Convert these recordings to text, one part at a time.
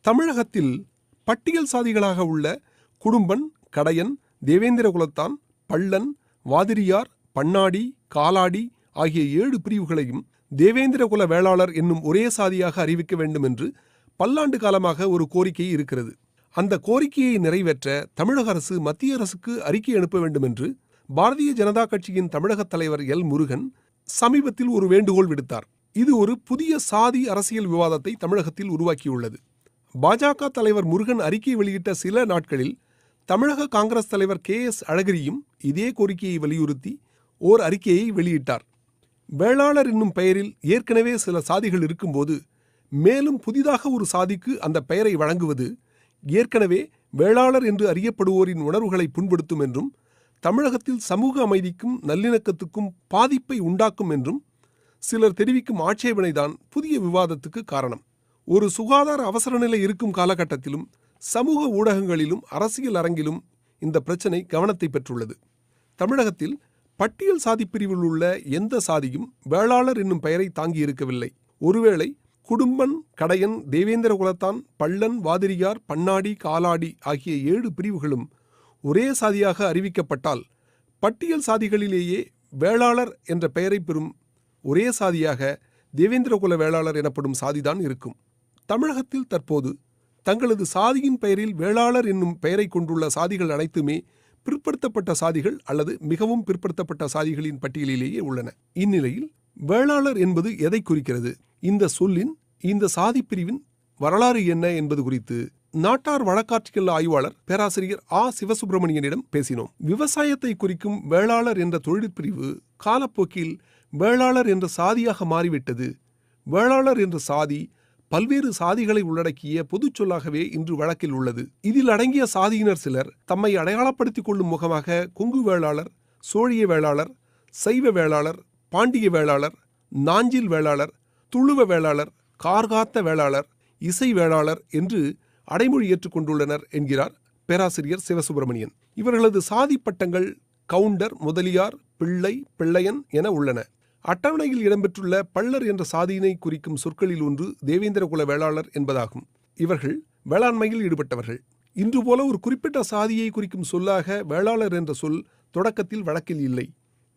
தமிழகத்தில் பட்டியல் சாதிகளாக உள்ள குடும்பன், கடையன், தேவேந்திர குலத்தான், பள்ளன், வாதிரியார், பண்ணாடி, காலாடி ஆகிய 7 பிரிவுகளையும் தேவேந்திர குல வேளாளர் என்னும் ஒரே சாதியாக அறிவிக்க வேண்டும் என்று பல்லாண்டு காலமாக ஒரு கோரிக்கை இருக்கிறது. அந்த கோரிக்கையை நிறைவேற்ற தமிழக அரசு மத்திய அரசுக்கு அறிக்கை அனுப்ப வேண்டும் என்று பாரதிய ஜனதா கட்சியின் தமிழக தலைவர் எல். முருகன் சமீபத்தில் ஒரு வேண்டுகோள் விடுத்தார். இது ஒரு புதிய சாதி அரசியல் விவாதத்தை தமிழகத்தில் உருவாக்கியுள்ளது. பாஜக தலைவர் முருகன் அறிக்கை வெளியிட்ட சில நாட்களில் தமிழக காங்கிரஸ் தலைவர் KS அழகிரியும் இதே கோரிக்கையை வலியுறுத்தி ஓர் அறிக்கையை வெளியிட்டார். வேளாளர் என்னும் பெயரில் ஏற்கனவே சில சாதிகள் இருக்கும்போது மேலும் புதிதாக ஒரு சாதிக்கு அந்த பெயரை வழங்குவது ஏற்கனவே வேளாளர் என்று அறியப்படுவோரின் உணர்வுகளை புண்படுத்தும் என்றும் தமிழகத்தில் சமூக அமைதிக்கும் நல்லிணக்கத்துக்கும் பாதிப்பை உண்டாக்கும் என்றும் சிலர் தெரிவிக்கும் ஆட்சேபனைதான் புதிய விவாதத்துக்கு காரணம். ஒரு சுகாதார அவசர நிலை இருக்கும் காலகட்டத்திலும் சமூக ஊடகங்களிலும் அரசியல் அரங்கிலும் இந்த பிரச்சனை கவனத்தை பெற்றுள்ளது. தமிழகத்தில் பட்டியல் சாதி பிரிவில் உள்ள எந்த சாதியும் வேளாளர் என்னும் பெயரை தாங்கியிருக்கவில்லை. ஒருவேளை குடும்பன், கடையன், தேவேந்திர குலத்தான், பள்ளன், வாதிரியார், பண்ணாடி, காலாடி ஆகிய 7 பிரிவுகளும் ஒரே சாதியாக அறிவிக்கப்பட்டால் பட்டியல் சாதிகளிலேயே வேளாளர் என்ற பெயரை பெறும் ஒரே சாதியாக தேவேந்திர குல வேளாளர் எனப்படும் சாதிதான் இருக்கும். தமிழகத்தில் தற்போது தங்களது சாதியின் பெயரில் வேளாளர் என்னும் பெயரை கொண்டுள்ள சாதிகள் அனைத்துமே பிற்படுத்தப்பட்ட சாதிகள் அல்லது மிகவும் பிற்படுத்தப்பட்ட சாதிகளின் பட்டியலிலேயே உள்ளன. இந்நிலையில் வேளாளர் என்பது எதை குறிக்கிறது, இந்த சொல்லின் இந்த சாதி பிரிவின் வரலாறு என்ன என்பது குறித்து நாட்டார் வழக்காட்சியல் ஆய்வாளர் பேராசிரியர் சிவசுப்பிரமணியனிடம் பேசினோம். விவசாயத்தை குறிக்கும் வேளாளர் என்ற தொழிற்பிரிவு காலப்போக்கில் வேளாளர் என்ற சாதியாக மாறிவிட்டது. வேளாளர் என்ற சாதி பல்வேறு சாதிகளை உள்ளடக்கிய பொதுச் சொல்லாகவே இன்று வழக்கில் உள்ளது. இதில் அடங்கிய சாதியினர் சிலர் தம்மை அடையாளப்படுத்திக் கொள்ளும் முகமாக கொங்கு வேளாளர், சோழிய வேளாளர், சைவ வேளாளர், பாண்டிய வேளாளர், நாஞ்சில் வேளாளர், துளுவ வேளாளர், கார்காத்த வேளாளர், இசை வேளாளர் என்று அடைமொழி ஏற்றுக்கொண்டுள்ளனர் என்கிறார் பேராசிரியர் சிவசுப்பிரமணியன். இவர்களது சாதி பட்டங்கள் கவுண்டர், முதலியார், பிள்ளை, பிள்ளையன் என உள்ளன. அட்டவணையில் இடம்பெற்றுள்ள பள்ளர் என்ற சாதியினை குறிக்கும் சொற்களில் ஒன்று தேவேந்திர குல வேளாளர் என்பதாகும். இவர்கள் வேளாண்மையில் ஈடுபட்டவர்கள். இன்று போல ஒரு குறிப்பிட்ட சாதியை குறிக்கும் சொல்லாக வேளாளர் என்ற சொல் தொடக்கத்தில் வழக்கில் இல்லை.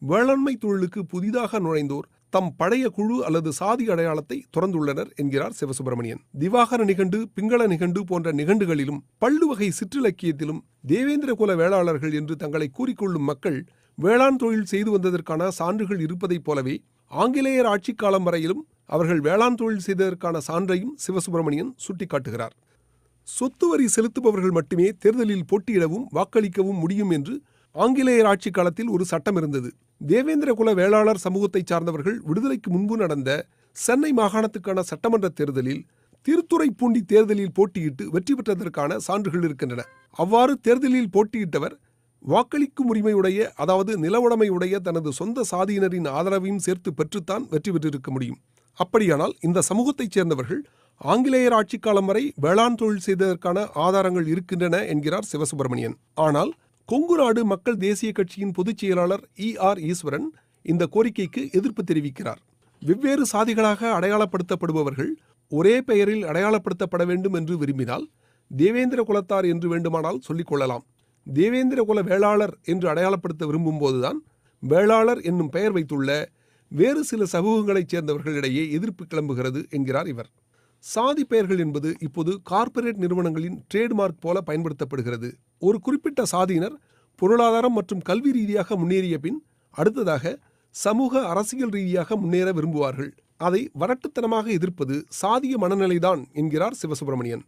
வேளாண்மை தொழிலுக்கு புதிதாக நுழைந்தோர் தம் பழைய குழு அல்லது சாதி அடையாளத்தை துறந்துள்ளனர் என்கிறார் சிவசுப்பிரமணியன். திவாகர நிகண்டு, பிங்கள நிகண்டு போன்ற நிகண்டுகளிலும் பல்லுவகை சிற்றிலக்கியத்திலும் தேவேந்திர குல வேளாளர்கள் என்று தங்களை கூறிக்கொள்ளும் மக்கள் வேளாண் தொழில் செய்து வந்ததற்கான சான்றுகள் இருப்பதைப் போலவே ஆங்கிலேயர் ஆட்சி காலம் வரையிலும் அவர்கள் வேளாண் தொழில் செய்ததற்கான சான்றையும் சிவசுப்பிரமணியன் சுட்டிக்காட்டுகிறார். சொத்து வரி செலுத்துபவர்கள் மட்டுமே தேர்தலில் போட்டியிடவும் வாக்களிக்கவும் முடியும் என்று ஆங்கிலேயர் ஆட்சி காலத்தில் ஒரு சட்டம் இருந்தது. தேவேந்திர குல வேளாளர் சமூகத்தைச் சார்ந்தவர்கள் விடுதலைக்கு முன்பு நடந்த சென்னை மாகாணத்துக்கான சட்டமன்ற தேர்தலில் திருத்துறைப்பூண்டி தேர்தலில் போட்டியிட்டு வெற்றி பெற்றதற்கான சான்றுகள் இருக்கின்றன. அவ்வாறு தேர்தலில் போட்டியிட்டவர் வாக்களிக்கும் உரிமையுடைய, அதாவது நில உடைமையுடைய தனது சொந்த சாதியினரின் ஆதரவையும் சேர்த்து பெற்றுத்தான் வெற்றி பெற்றிருக்க முடியும். அப்படியானால் இந்த சமூகத்தைச் சேர்ந்தவர்கள் ஆங்கிலேயர் ஆட்சி காலம் வரை வேளாண் தொழில் செய்ததற்கான ஆதாரங்கள் இருக்கின்றன என்கிறார் சிவசுப்பிரமணியன். ஆனால் கொங்கு நாடு மக்கள் தேசிய கட்சியின் பொதுச் செயலாளர் ER ஈஸ்வரன் இந்த கோரிக்கைக்கு எதிர்ப்பு தெரிவிக்கிறார். வெவ்வேறு சாதிகளாக அடையாளப்படுத்தப்படுபவர்கள் ஒரே பெயரில் அடையாளப்படுத்தப்பட வேண்டும் என்று விரும்பினால் தேவேந்திர குலத்தார் என்று வேண்டுமானால் சொல்லிக் கொள்ளலாம். தேவேந்திர குல வேளாளர் என்று அடையாளப்படுத்த விரும்பும் போதுதான் வேளாளர் என்னும் பெயர் வைத்துள்ள வேறு சில சமூகங்களைச் சேர்ந்தவர்களிடையே எதிர்ப்பு கிளம்புகிறது என்கிறார் இவர். சாதி பெயர்கள் என்பது இப்போது கார்ப்பரேட் நிறுவனங்களின் ட்ரேட்மார்க் போல பயன்படுத்தப்படுகிறது. ஒரு குறிப்பிட்ட சாதியினர் பொருளாதாரம் மற்றும் கல்வி ரீதியாக முன்னேறிய பின் அடுத்ததாக சமூக அரசியல் ரீதியாக முன்னேற விரும்புவார்கள். அதை வரட்டுத்தனமாக எதிர்ப்பது சாதிய மனநிலைதான் என்கிறார் சிவசுப்பிரமணியன்.